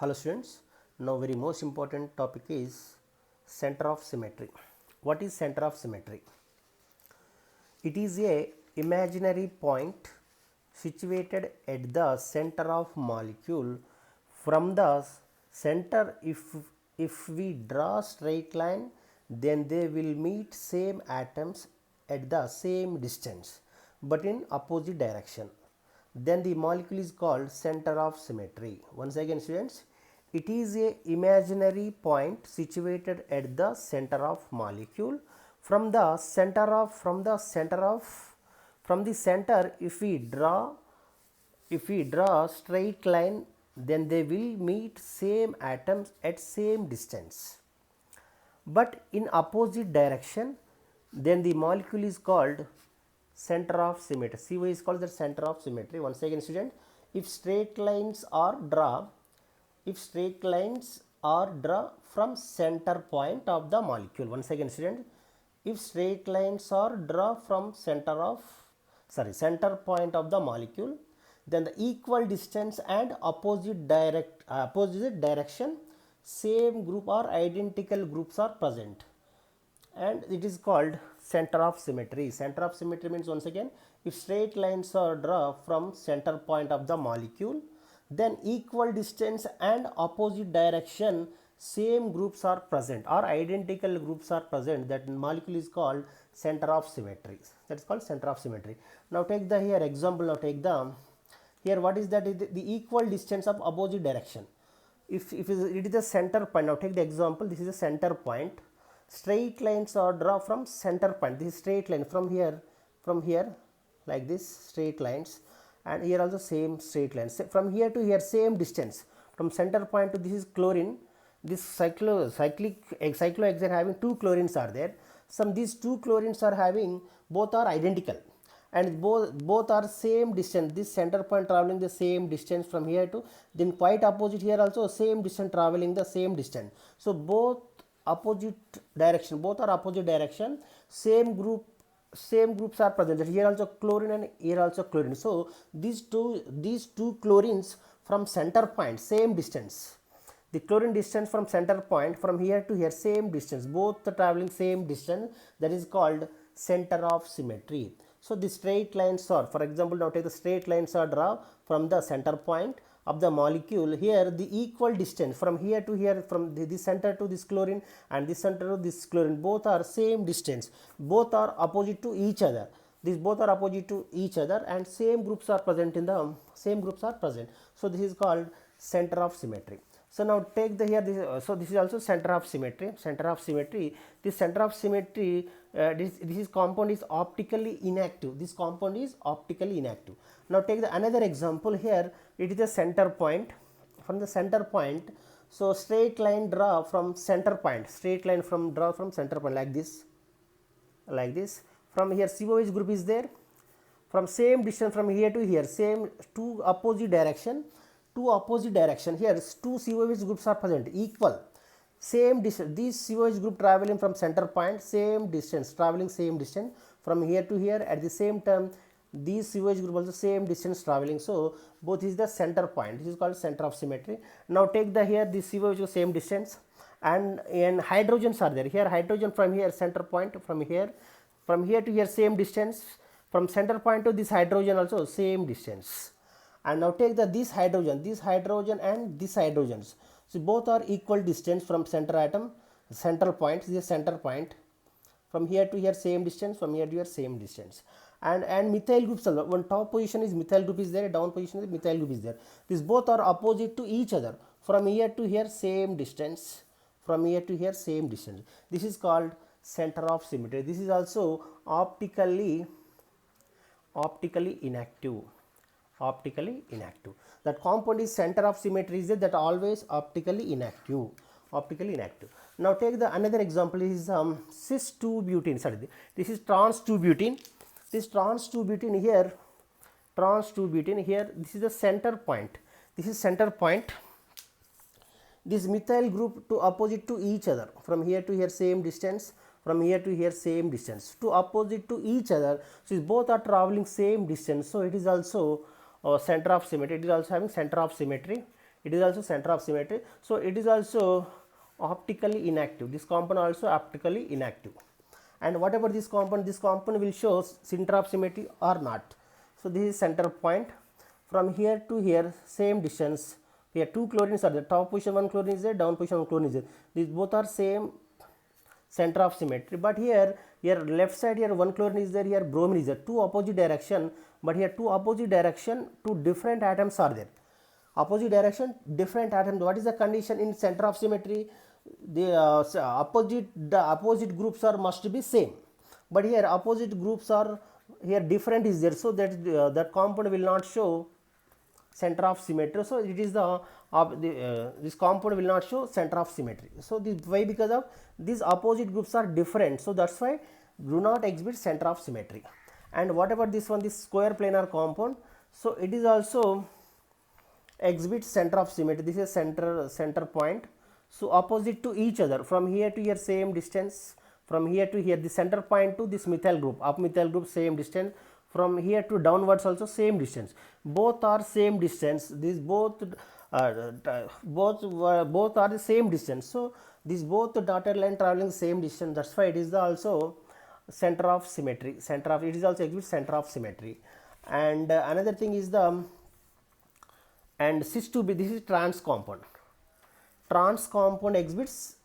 Hello students, now very most important topic is center of symmetry. What is center of symmetry? It is a imaginary point situated at the center of molecule. From the center, if we draw straight line, then they will meet same atoms at the same distance but in opposite direction. Then the molecule is called center of symmetry. Once again students, it is a imaginary point situated at the center of molecule. From the center, if we draw straight line, then they will meet same atoms at same distance but in opposite direction, then the molecule is called center of symmetry. See why is called the center of symmetry. Once again student, if straight lines are draw from center point of the molecule. Once again student, if straight lines are draw from center point of the molecule, then the equal distance and opposite direction, same group or identical groups are present, and it is called center of symmetry. Center of symmetry means, once again, if straight lines are drawn from center point of the molecule, then equal distance and opposite direction, same groups are present or identical groups are present, that molecule is called center of symmetry. That is called center of symmetry. Now take the here example. Now take the here, what is that? The equal distance of opposite direction. If it is the center point. Now take the example, this is a center point. Straight lines are drawn from center point. This is straight line from here like this, straight lines, and here also same straight lines. From here to here same distance. From center point to this is chlorine. This cyclohexane having two chlorines are there. These two chlorines are having, both are identical and both are same distance. This center point traveling the same distance from here to, then quite opposite here also same distance traveling the same distance. So both are opposite direction, same groups are present. Here also chlorine and here also chlorine. So these two chlorines from center point same distance. The chlorine distance from center point from here to here same distance, both are traveling same distance, that is called center of symmetry. So the straight lines are, for example, now take the straight lines are drawn from the center point of the molecule. Here the equal distance from here to here, from this center to this chlorine and this center to this chlorine, both are same distance, both are opposite to each other. These both are opposite to each other and same groups are present So this is called center of symmetry. So now take the here this, so this is also center of symmetry. This center of symmetry, this compound is optically inactive. Now take the another example. Here it is the center point. From the center point, so straight line draw from center point, draw from center point like this. From here COH group is there. From same distance from here to here, same two opposite direction. Here two COH groups are present, equal, same distance. These COH group traveling from center point same distance, from here to here. At the same time, these COH group also same distance traveling. So both is the center point. This is called center of symmetry. Now take the here this COH same distance, and hydrogens are there. Here hydrogen from here center point, from here to here same distance. From center point to this hydrogen also same distance. And now take this hydrogen and these hydrogens. So both are equal distance from center point. This is center point. From here to here same distance, from here to here same distance. And methyl groups also. One top position is methyl group is there, down position is methyl group is there. These both are opposite to each other. From here to here same distance. This is called center of symmetry. This is also optically inactive. That compound is center of symmetry is that always optically inactive. Now take the another example is cis 2-butene. Sorry, this is trans 2-butene. This trans 2-butene here, this is the center point. This methyl group to opposite to each other. From here to here same distance. To opposite to each other. So both are traveling same distance. So it is also center of symmetry. It is also having center of symmetry. it is also center of symmetry. So it is also optically inactive. This compound also optically inactive. And whatever this compound will show center of symmetry or not. So this is center point. From here to here, same distance. Here two chlorines are there. Top position one chlorine is there, down position one chlorine is there. These both are same center of symmetry, but here left side, here one chlorine is there, here bromine is there, two opposite direction, but here two opposite direction, two different atoms are there. Opposite direction, different atoms. What is the condition in center of symmetry? The opposite groups are must be same, but here opposite groups are here different is there, so that that compound will not show center of symmetry. So it is this compound will not show center of symmetry. So this why? Because of these opposite groups are different, so that's why do not exhibit center of symmetry. And whatever this one, this square planar compound, so it is also exhibits center of symmetry. This is center point. So opposite to each other, from here to here same distance, from here to here the center point to this methyl group, up methyl group same distance, from here to downwards also same distance, both are same distance. These both are the same distance. So these both dotted line traveling same distance, that's why it is the also center of symmetry. It is also exhibits center of symmetry. And another thing is the and cis2b, this is trans compound. Trans compound exhibits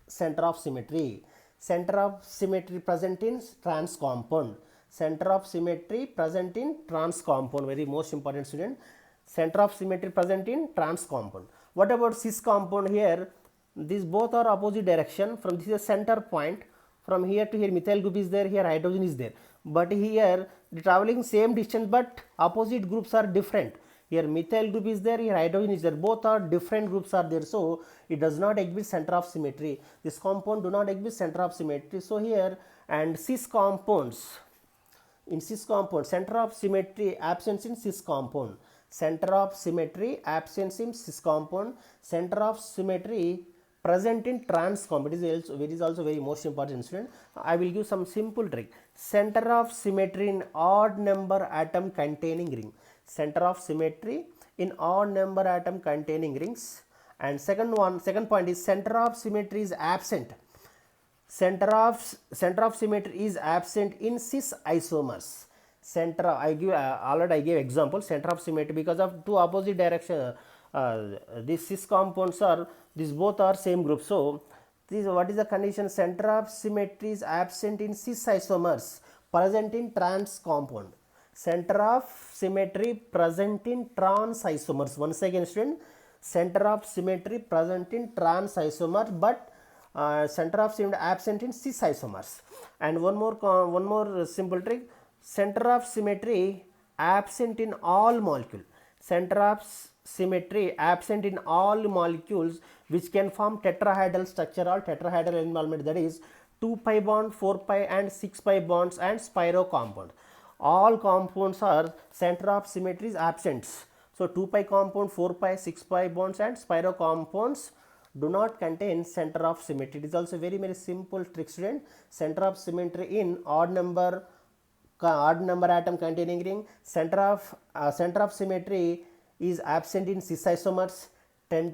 center of symmetry. Center of symmetry present in trans compound. Center of symmetry present in trans compound. Very most important, student. Center of symmetry present in trans compound. What about cis compound? Here these both are opposite direction. From this is a center point. From here to here methyl group is there, here hydrogen is there, but here the traveling same distance, but opposite groups are different. Here methyl group is there, here hydrogen is there, both are different groups are there, so it does not exhibit center of symmetry. This compound do not exhibit center of symmetry. So here, and cis compounds, in cis compound, center of symmetry absence in cis compound. Center of symmetry absence in cis compound. Center of symmetry present in trans compound. It is also very most important, student. I will give some simple trick. Center of symmetry in odd number atom containing ring. Center of symmetry in odd number atom containing rings. And second point is center of symmetry is absent. Center of symmetry is absent in cis isomers. Already I gave example, center of symmetry, because of two opposite direction, these cis compounds are, these both are same group. So this, what is the condition? Center of symmetry is absent in cis isomers present in trans compound. Center of symmetry present in trans isomers. Once again, student, center of symmetry present in trans isomers, but center of symmetry absent in cis isomers. And one more simple trick. Center of symmetry absent in all molecules. Center of symmetry absent in all molecules which can form tetrahedral structure or tetrahedral involvement, that is 2 pi bond, 4 pi and 6 pi bonds and spiro compound. All compounds are center of symmetry is absent. So 2 pi compound, 4 pi, 6 pi bonds and spiro compounds do not contain center of symmetry. It is also very simple trick, student. Center of symmetry in odd number atom containing ring. Center of symmetry is absent in cis isomers.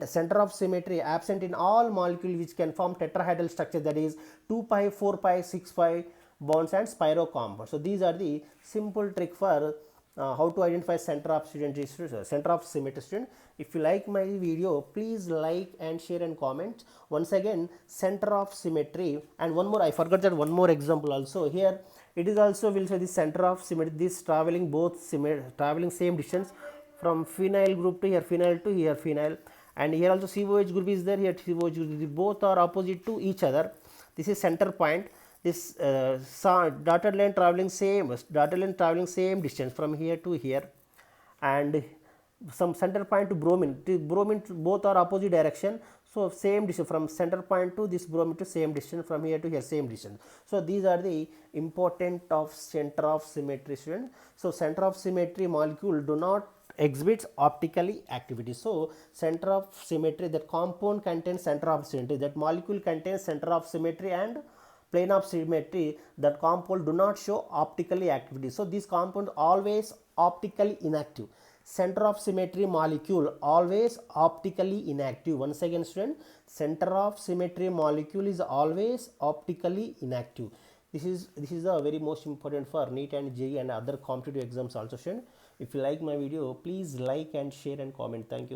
Center of symmetry absent in all molecules which can form tetrahedral structure, that is 2 pi, 4 pi, 6 pi bonds and spiro compounds. So these are the simple trick for how to identify center of symmetry, student. If you like my video, please like and share and comment. Once again, center of symmetry. And one more, I forgot that one more example also. Here it is also will show the center of symmetry, this traveling same distance, from phenyl group to here phenyl to here phenyl, and here also COH group is there, here COH group, both are opposite to each other. This is center point. This dotted line traveling same distance from here to here, and some center point to bromine. Both are opposite direction, so same distance from center point to this bromine to same distance, from here to here same distance. So these are the important of center of symmetry, student. So center of symmetry molecule do not exhibits optically activity. So center of symmetry, that compound contains center of symmetry, that molecule contains center of symmetry and plane of symmetry, that compound do not show optically activity. So these compounds always optically inactive. center of symmetry molecule always optically inactive. Once again student, center of symmetry molecule is always optically inactive. This is a very most important for NEET and JEE and other competitive exams also student. If you like my video, please like and share and comment. Thank you.